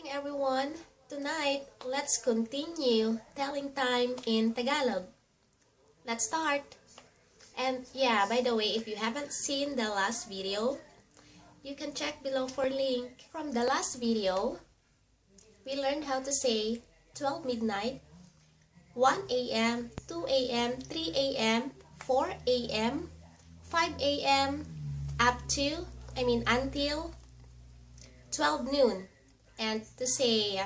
morning, everyone. Tonight, let's continue telling time in Tagalog. Let's start. And yeah, by the way, if you haven't seen the last video, you can check below for link. From the last video, we learned how to say 12 midnight, 1 a.m., 2 a.m., 3 a.m., 4 a.m., 5 a.m., until 12 noon. And to say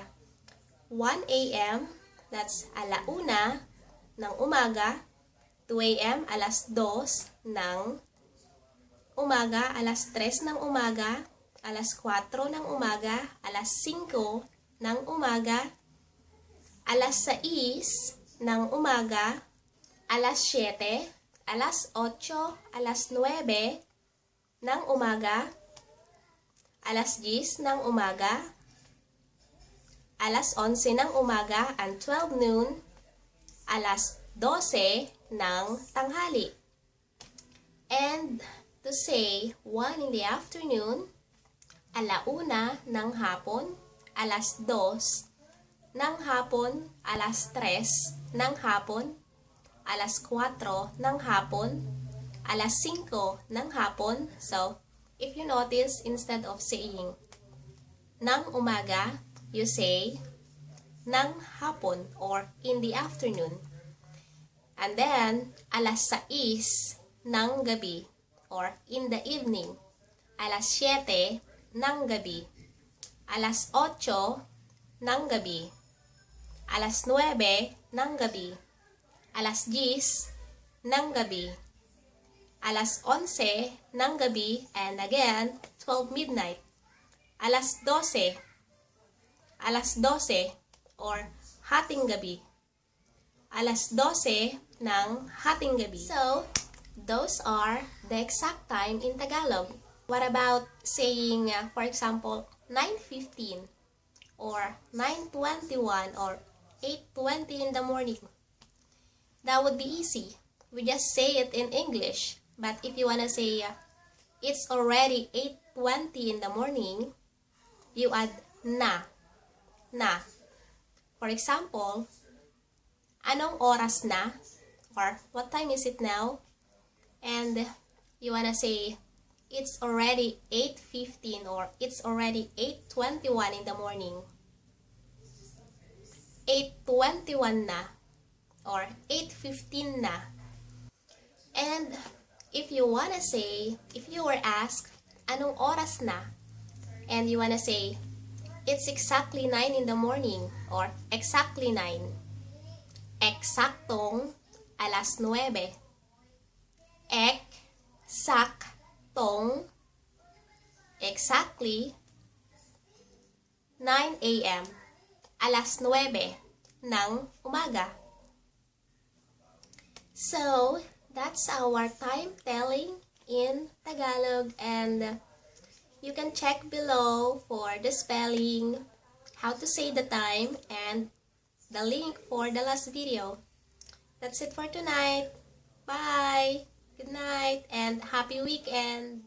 1 a.m., that's alauna ng umaga. 2 a.m., alas 2 ng umaga. Alas 3 ng umaga. Alas 4 ng umaga. Alas 5 ng umaga. Alas 6 ng umaga. Alas 7, alas 8, alas 9 ng umaga. Alas 10 ng umaga. Alas 11 ng umaga and 12 noon. Alas 12 ng tanghali. And to say 1 in the afternoon, alauna ng hapon, alas 2 ng hapon, alas 3 ng hapon, alas 4 ng hapon, alas 5 ng hapon. So, if you notice, instead of saying ng umaga, you say ng hapon or in the afternoon. And then, alas 6 ng gabi or in the evening. Alas 7 ng gabi. Alas 8 ng gabi. Alas 9 ng gabi. Alas 10 ng gabi. Alas 11 ng gabi, and again, 12 midnight. Alas 12 or hating gabi. Alas 12 ng hating gabi. So, those are the exact time in Tagalog. What about saying, for example, 9:15 or 9:21 or 8:20 in the morning? That would be easy. We just say it in English. But if you wanna say, it's already 8:20 in the morning, you add na. Na. For example, anong oras na? Or what time is it now? And you wanna say, it's already 8:15 or it's already 8:21 in the morning. 8:21 na. Or 8:15 na. And if you wanna say, if you were asked, anong oras na? And you wanna say, it's exactly 9 in the morning or exactly 9. Eksaktong alas 9. Saktong exactly 9 a.m. Alas 9 ng umaga. So, that's our time telling in Tagalog, and you can check below for the spelling, how to say the time, and the link for the last video. That's it for tonight. Bye! Good night and happy weekend!